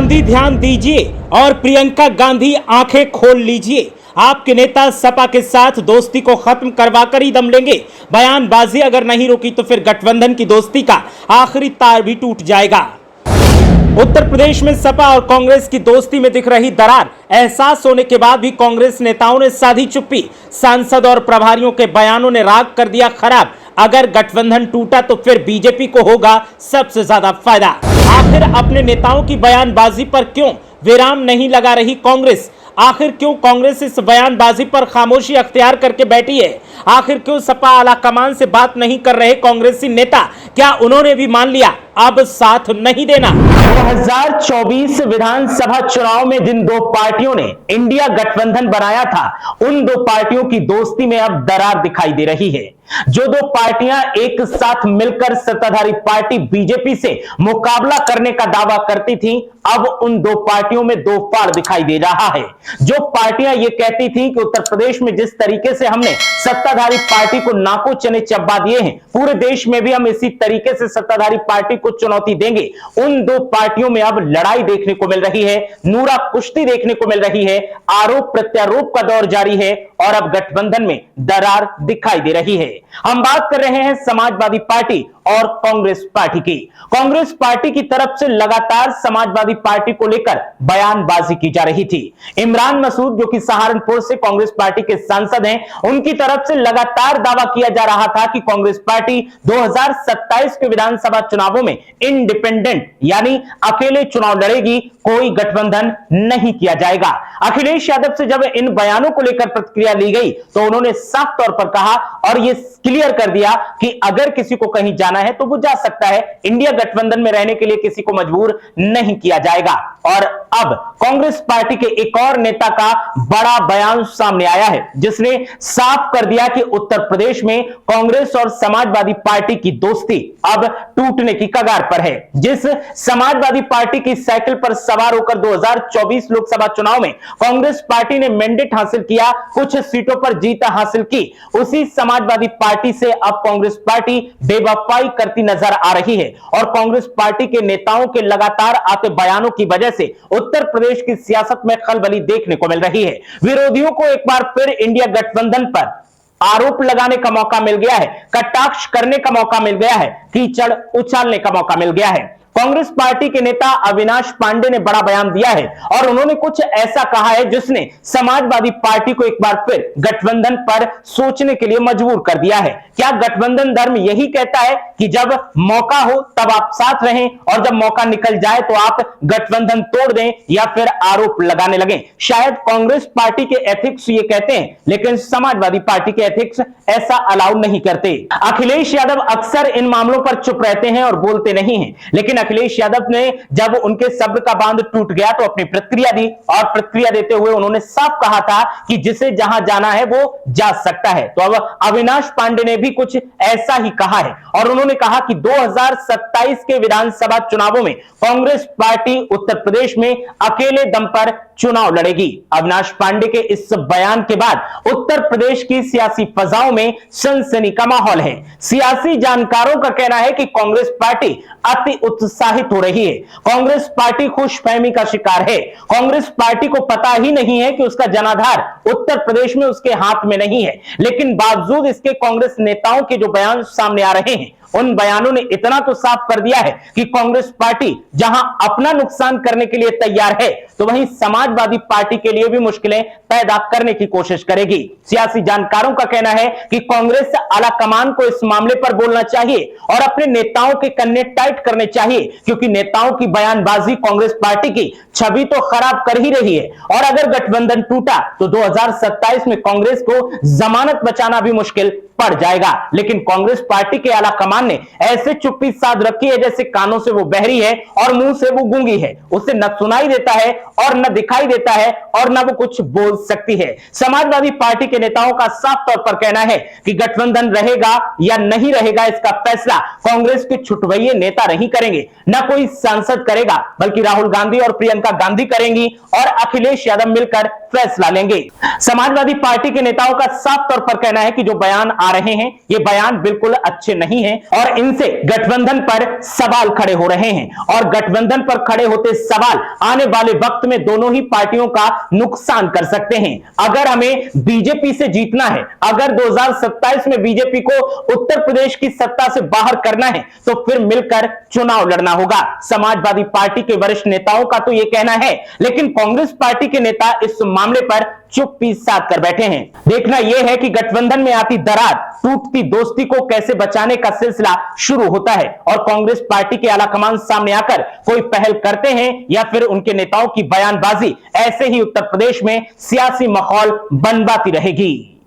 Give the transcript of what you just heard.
गांधी ध्यान दीजिए और प्रियंका गांधी आंखें खोल लीजिए। आपके नेता सपा के साथ दोस्ती को खत्म करवाकर ही दम लेंगे। बयानबाजी अगर नहीं रुकी तो फिर गठबंधन की दोस्ती का आखिरी तार भी टूट जाएगा। उत्तर प्रदेश में सपा और कांग्रेस की दोस्ती में दिख रही दरार एहसास होने के बाद भी कांग्रेस नेताओं ने साधी चुप्पी। सांसद और प्रभारियों के बयानों ने राग कर दिया खराब। अगर गठबंधन टूटा तो फिर बीजेपी को होगा सबसे ज्यादा फायदा। आखिर अपने नेताओं की बयानबाजी पर क्यों विराम नहीं लगा रही कांग्रेस? आखिर क्यों कांग्रेस इस बयानबाजी पर खामोशी अख्तियार करके बैठी है? आखिर क्यों सपा आला कमान से बात नहीं कर रहे कांग्रेसी नेता? क्या उन्होंने भी मान लिया अब साथ नहीं देना? 2024 विधानसभा चुनाव में जिन दो पार्टियों ने इंडिया गठबंधन बनाया था, उन दो पार्टियों की दोस्ती में अब दरार दिखाई दे रही है। जो दो पार्टियां एक साथ मिलकर सत्ताधारी पार्टी बीजेपी से मुकाबला करने का दावा करती थीं, अब उन दो पार्टियों में दो फाड़ दिखाई दे रहा है। जो पार्टियां ये कहती थीं कि उत्तर प्रदेश में जिस तरीके से हमने सत्ताधारी पार्टी को नाको चने चब्बा दिए हैं, पूरे देश में भी हम इसी तरीके से सत्ताधारी पार्टी को चुनौती देंगे, उन दो पार्टियों में अब लड़ाई देखने को मिल रही है, नूरा कुश्ती देखने को मिल रही है, आरोप प्रत्यारोप का दौर जारी है और अब गठबंधन में दरार दिखाई दे रही है। हम बात कर रहे हैं समाजवादी पार्टी और कांग्रेस पार्टी की। कांग्रेस पार्टी की तरफ से लगातार समाजवादी पार्टी को लेकर बयानबाजी की जा रही थी। इमरान मसूद, जो कि सहारनपुर से कांग्रेस पार्टी के सांसद हैं, उनकी तरफ से लगातार दावा किया जा रहा था कि कांग्रेस पार्टी 2027 के विधानसभा चुनावों में इंडिपेंडेंट यानी अकेले चुनाव लड़ेगी, कोई गठबंधन नहीं किया जाएगा। अखिलेश यादव से जब इन बयानों को लेकर प्रतिक्रिया ली गई तो उन्होंने साफ तौर पर कहा और यह क्लियर कर दिया कि अगर किसी को कहीं जाना है तो वो जा सकता है, इंडिया गठबंधन में रहने के लिए किसी को मजबूर नहीं किया जाएगा। और अब कांग्रेस पार्टी के एक और नेता का बड़ा बयान सामने आया है, जिसने साफ कर दिया कि उत्तर प्रदेश में कांग्रेस और समाजवादी पार्टी की दोस्ती अब टूटने की कगार पर है। जिस समाजवादी पार्टी की साइकिल पर सवार होकर 2024 लोकसभा चुनाव में कांग्रेस पार्टी ने मैंडेट हासिल किया, कुछ सीटों पर जीत हासिल की, उसी समाजवादी पार्टी से अब कांग्रेस पार्टी बेवफाई करती नजर आ रही है। और कांग्रेस पार्टी के नेताओं के लगातार आते बयानों की वजह से उत्तर प्रदेश की सियासत में खलबली देखने को मिल रही है। विरोधियों को एक बार फिर इंडिया गठबंधन पर आरोप लगाने का मौका मिल गया है, कटाक्ष करने का मौका मिल गया है, कीचड़ उछालने का मौका मिल गया है। कांग्रेस पार्टी के नेता अविनाश पांडे ने बड़ा बयान दिया है और उन्होंने कुछ ऐसा कहा है जिसने समाजवादी पार्टी को एक बार फिर गठबंधन पर सोचने के लिए मजबूर कर दिया है। क्या गठबंधन धर्म यही कहता है कि जब मौका हो तब आप साथ रहें और जब मौका निकल जाए तो आप गठबंधन तोड़ दें या फिर आरोप लगाने लगें? शायद कांग्रेस पार्टी के एथिक्स ये कहते हैं, लेकिन समाजवादी पार्टी के एथिक्स ऐसा अलाउ नहीं करते। अखिलेश यादव अक्सर इन मामलों पर चुप रहते हैं और बोलते नहीं हैं, लेकिन अखिलेश यादव ने जब उनके सब्र का बांध टूट गया तो अपनी प्रतिक्रिया दी और प्रतिक्रिया देते हुए उन्होंने साफ कहा था कि जिसे जहां जाना है वो जा सकता है। तो अब अविनाश पांडे ने भी कुछ ऐसा ही कहा है और उन्होंने कहा कि 2027 के विधानसभा चुनावों में कांग्रेस पार्टी उत्तर प्रदेश में अकेले दम पर चुनाव लड़ेगी। अविनाश पांडे के इस बयान के बाद उत्तर प्रदेश की सियासी फजाओं में सनसनी का माहौल है। सियासी जानकारों का कहना है कि कांग्रेस पार्टी अति उत्साहित हो रही है, कांग्रेस पार्टी खुशफहमी का शिकार है। कांग्रेस पार्टी को पता ही नहीं है कि उसका जनाधार उत्तर प्रदेश में उसके हाथ में नहीं है, लेकिन बावजूद इसके कांग्रेस नेताओं के जो बयान सामने आ रहे हैं, उन बयानों ने इतना तो साफ कर दिया है कि कांग्रेस पार्टी जहां अपना नुकसान करने के लिए तैयार है, तो वहीं समाजवादी पार्टी के लिए भी मुश्किलें पैदा करने की कोशिश करेगी। सियासी जानकारों का कहना है कि कांग्रेस आला कमान को इस मामले पर बोलना चाहिए और अपने नेताओं के कन्ने टाइट करने चाहिए, क्योंकि नेताओं की बयानबाजी कांग्रेस पार्टी की छवि तो खराब कर ही रही है। और अगर गठबंधन टूटा तो 2027 में कांग्रेस को जमानत बचाना भी मुश्किल पड़ जाएगा। लेकिन कांग्रेस पार्टी के आला कमान ने ऐसे चुप्पी साध रखी है जैसे कानों से वो बहरी है और मुंह से वो गूंगी है, उसे न सुनाई देता है और न दिखाई देता है और न वो कुछ बोल सकती है। समाजवादी पार्टी के नेताओं का साफ तौर पर कहना है कि गठबंधन रहेगा या नहीं रहेगा, इसका फैसला कांग्रेस के छुटवैये नेता नहीं करेंगे, न कोई सांसद करेगा, बल्कि राहुल गांधी और प्रियंका गांधी करेंगी और अखिलेश यादव मिलकर फैसला लेंगे। समाजवादी पार्टी के नेताओं का साफ तौर पर कहना है कि जो बयान आ रहे हैं ये बयान बिल्कुल अच्छे नहीं है, और इनसे गठबंधन पर सवाल खड़े हो रहे हैं और गठबंधन पर खड़े होते सवाल आने वाले वक्त में दोनों ही पार्टियों का नुकसान कर सकते हैं। अगर हमें बीजेपी से जीतना है, अगर 2027 में बीजेपी को उत्तर प्रदेश की सत्ता से बाहर करना है तो फिर मिलकर चुनाव लड़ना होगा। समाजवादी पार्टी के वरिष्ठ नेताओं का तो यह कहना है, लेकिन कांग्रेस पार्टी के नेता इस मामले पर चुप्पी साध कर बैठे हैं। देखना यह है कि गठबंधन में आती दरार, टूटती दोस्ती को कैसे बचाने का सिलसिला शुरू होता है और कांग्रेस पार्टी के आलाकमान सामने आकर कोई पहल करते हैं या फिर उनके नेताओं की बयानबाजी ऐसे ही उत्तर प्रदेश में सियासी माहौल बनवाती रहेगी।